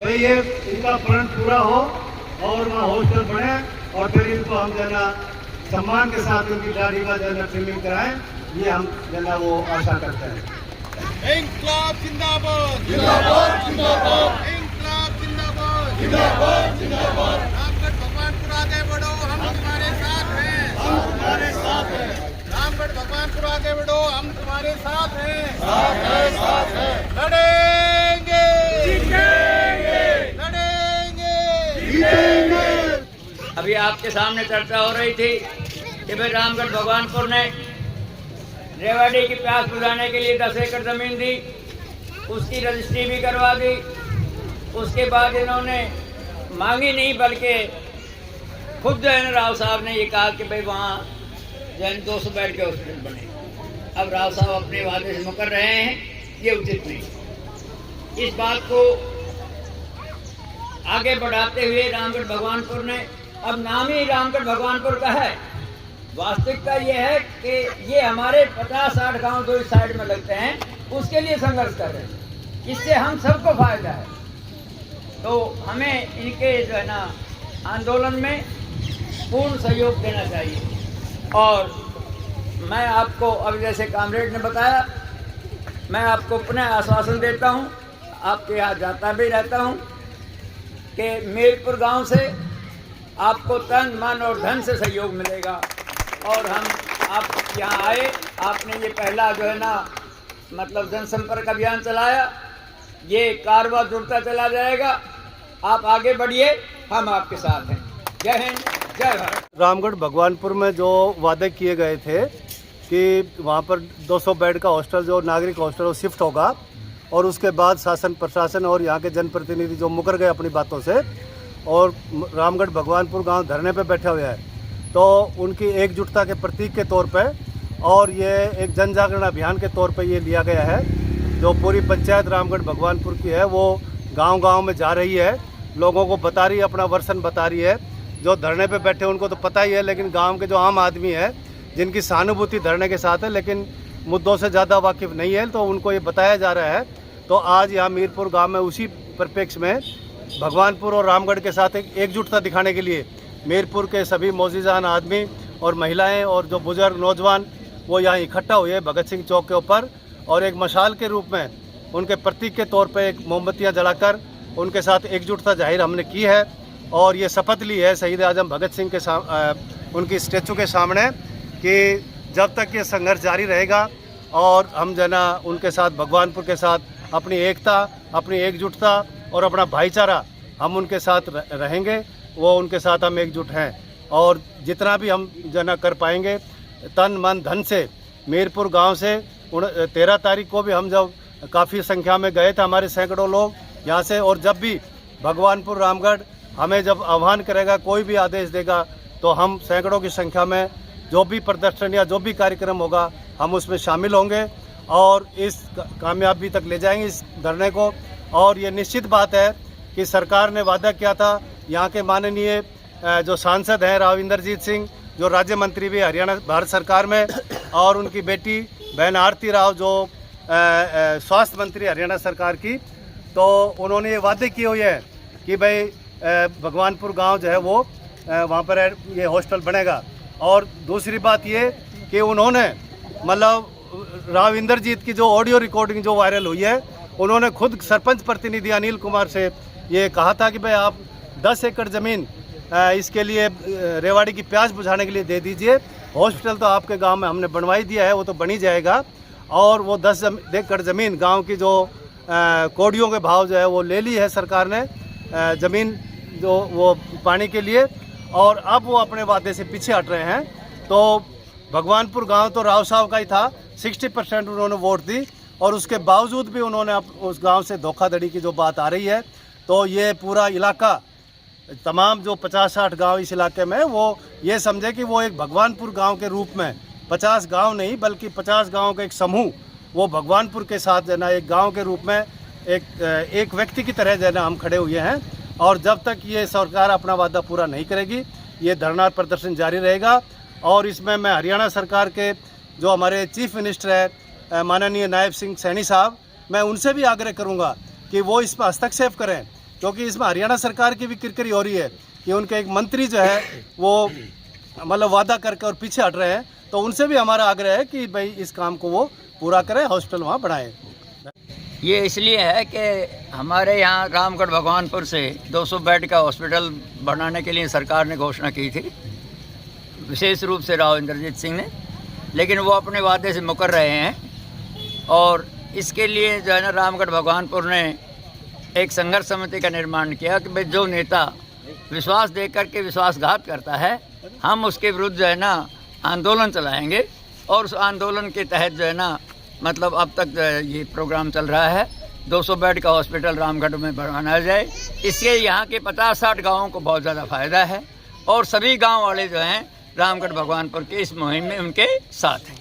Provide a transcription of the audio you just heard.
तो ये इनका प्रण पूरा हो और वहाँ हॉस्टल बने और फिर इनको हम जना सम्मान के साथ उनकी दाढ़ी का जना ट्रिमिंग कराएं, ये हम जना वो आशा करते हैं। इंकलाब जिंदाबाद जिंदाबाद जिंदाबाद इंकलाब जिंदाबाद जिंदाबाद जिंदाबाद। रामगढ़ भगवानपुर आगे बढ़ो, हम तुम्हारे साथ हैं, हम तुम्हारे साथ हैं, रामगढ़ भगवानपुर आगे बढ़ो, हम तुम्हारे साथ हैं, साथ है, साथ है। लड़ेंगे जीतेंगे लड़ेंगे। जीतेंगे। अभी आपके सामने चर्चा हो रही थी कि भाई रामगढ़ भगवानपुर ने रेवाड़ी की प्यास बुझाने के लिए 10 एकड़ जमीन दी, उसकी रजिस्ट्री भी करवा दी। उसके बाद इन्होंने मांगी नहीं बल्कि खुद जो है ना राव साहब ने ये कहा कि भाई वहाँ जो है 200 बेड के हॉस्पिटल बने। अब राव साहब अपने वादे से मुकर रहे हैं, ये उचित नहीं। इस बात को आगे बढ़ाते हुए रामगढ़ भगवानपुर ने, अब नाम ही रामगढ़ भगवानपुर का है, वास्तविकता ये है कि ये हमारे 50-60 गांव जो इस साइड में लगते हैं उसके लिए संघर्ष कर रहे हैं। इससे हम सबको फायदा है, तो हमें इनके जो है ना आंदोलन में पूर्ण सहयोग देना चाहिए। और मैं आपको अब जैसे कामरेड ने बताया, मैं आपको पुनः आश्वासन देता हूँ, आपके यहाँ जाता भी रहता हूँ कि मीरपुर गांव से आपको तन मन और धन से सहयोग मिलेगा। और हम आप यहाँ आए, आपने ये पहला जो है ना मतलब जनसंपर्क अभियान चलाया, ये कारवा जुड़ता चला जाएगा। आप आगे बढ़िए, हम आपके साथ हैं। जय हिंद, जय भारत। रामगढ़ भगवानपुर में जो वादे किए गए थे कि वहाँ पर 200 बेड का हॉस्टल जो नागरिक हॉस्टल वो शिफ्ट होगा और उसके बाद शासन प्रशासन और यहाँ के जनप्रतिनिधि जो मुकर गए अपनी बातों से और रामगढ़ भगवानपुर गांव धरने पे बैठे हुए हैं, तो उनकी एकजुटता के प्रतीक के तौर पे और ये एक जन जागरण अभियान के तौर पे ये लिया गया है। जो पूरी पंचायत रामगढ़ भगवानपुर की है वो गांव-गांव में जा रही है, लोगों को बता रही है, अपना वर्षन बता रही है। जो धरने पे बैठे उनको तो पता ही है, लेकिन गाँव के जो आम आदमी है जिनकी सहानुभूति धरने के साथ है लेकिन मुद्दों से ज़्यादा वाकिफ़ नहीं है, तो उनको ये बताया जा रहा है। तो आज यहाँ मीरपुर गाँव में उसी परिप्रेक्ष्य में भगवानपुर और रामगढ़ के साथ एक एकजुटता दिखाने के लिए मीरपुर के सभी मोजीजान आदमी और महिलाएं और जो बुजुर्ग नौजवान वो यहाँ इकट्ठा हुए भगत सिंह चौक के ऊपर और एक मशाल के रूप में उनके प्रतीक के तौर पे एक मोमबत्तियाँ जलाकर उनके साथ एकजुटता जाहिर हमने की है। और ये शपथ ली है शहीद आजम भगत सिंह के उनकी स्टैचू के सामने कि जब तक ये संघर्ष जारी रहेगा और हम जना उनके साथ भगवानपुर के साथ अपनी एकता, अपनी एकजुटता और अपना भाईचारा हम उनके साथ रहेंगे, वो उनके साथ हम एकजुट हैं। और जितना भी हम जना कर पाएंगे तन मन धन से मीरपुर गांव से 13 तारीख को भी हम जब काफ़ी संख्या में गए थे, हमारे सैकड़ों लोग यहाँ से, और जब भी भगवानपुर रामगढ़ हमें जब आह्वान करेगा, कोई भी आदेश देगा, तो हम सैकड़ों की संख्या में जो भी प्रदर्शन या जो भी कार्यक्रम होगा हम उसमें शामिल होंगे और इस कामयाबी तक ले जाएंगे इस धरने को। और ये निश्चित बात है कि सरकार ने वादा किया था, यहाँ के माननीय जो सांसद हैं राव इंद्रजीत सिंह जो राज्य मंत्री भी हरियाणा भारत सरकार में, और उनकी बेटी बहन आरती राव जो स्वास्थ्य मंत्री हरियाणा सरकार की, तो उन्होंने ये वादे किए हुए हैं कि भाई भगवानपुर गांव जो है वो वहाँ पर ये हॉस्टल बनेगा। और दूसरी बात ये कि उन्होंने मतलब राव इंद्रजीत की जो ऑडियो रिकॉर्डिंग जो वायरल हुई है, उन्होंने खुद सरपंच प्रतिनिधि अनिल कुमार से ये कहा था कि भाई आप 10 एकड़ ज़मीन इसके लिए रेवाड़ी की प्यास बुझाने के लिए दे दीजिए। हॉस्पिटल तो आपके गांव में हमने बनवाई दिया है, वो तो बनी जाएगा, और वो 10 एकड़ ज़मीन गांव की जो कोडियों के भाव जो है वो ले ली है सरकार ने ज़मीन जो वो पाने के लिए, और अब वो अपने वादे से पीछे हट रहे हैं। तो भगवानपुर गांव तो राव साहब का ही था, 60% उन्होंने वोट दी, और उसके बावजूद भी उन्होंने अब उस गांव से धोखाधड़ी की जो बात आ रही है, तो ये पूरा इलाका तमाम जो 50-60 गांव इस इलाके में वो ये समझे कि वो एक भगवानपुर गांव के रूप में 50 गांव नहीं बल्कि 50 गांव का एक समूह वो भगवानपुर के साथ जो ना एक गांव के रूप में एक व्यक्ति की तरह जो ना हम खड़े हुए हैं। और जब तक ये सरकार अपना वादा पूरा नहीं करेगी ये धरना प्रदर्शन जारी रहेगा। और इसमें मैं हरियाणा सरकार के जो हमारे चीफ मिनिस्टर है माननीय नायब सिंह सैनी साहब, मैं उनसे भी आग्रह करूंगा कि वो इस पर हस्तक्षेप करें क्योंकि इसमें हरियाणा सरकार की भी किरकिरी हो रही है कि उनके एक मंत्री जो है वो मतलब वादा करके और पीछे हट रहे हैं। तो उनसे भी हमारा आग्रह है कि भाई इस काम को वो पूरा करें, हॉस्पिटल वहाँ बढ़ाएं। ये इसलिए है कि हमारे यहाँ रामगढ़ भगवानपुर से 200 बेड का हॉस्पिटल बनाने के लिए सरकार ने घोषणा की थी, विशेष रूप से राव इंद्रजीत सिंह ने, लेकिन वो अपने वादे से मुकर रहे हैं। और इसके लिए जो है ना रामगढ़ भगवानपुर ने एक संघर्ष समिति का निर्माण किया कि भाई जो नेता विश्वास दे करके विश्वासघात करता है, हम उसके विरुद्ध जो है ना आंदोलन चलाएंगे। और उस आंदोलन के तहत जो है ना मतलब अब तक ये प्रोग्राम चल रहा है 200 बेड का हॉस्पिटल रामगढ़ में बनाया जाए। इससे यहाँ के 50-60 गाँवों को बहुत ज़्यादा फायदा है और सभी गाँव वाले जो हैं रामगढ़ भगवानपुर के इस मुहिम में उनके साथ हैं।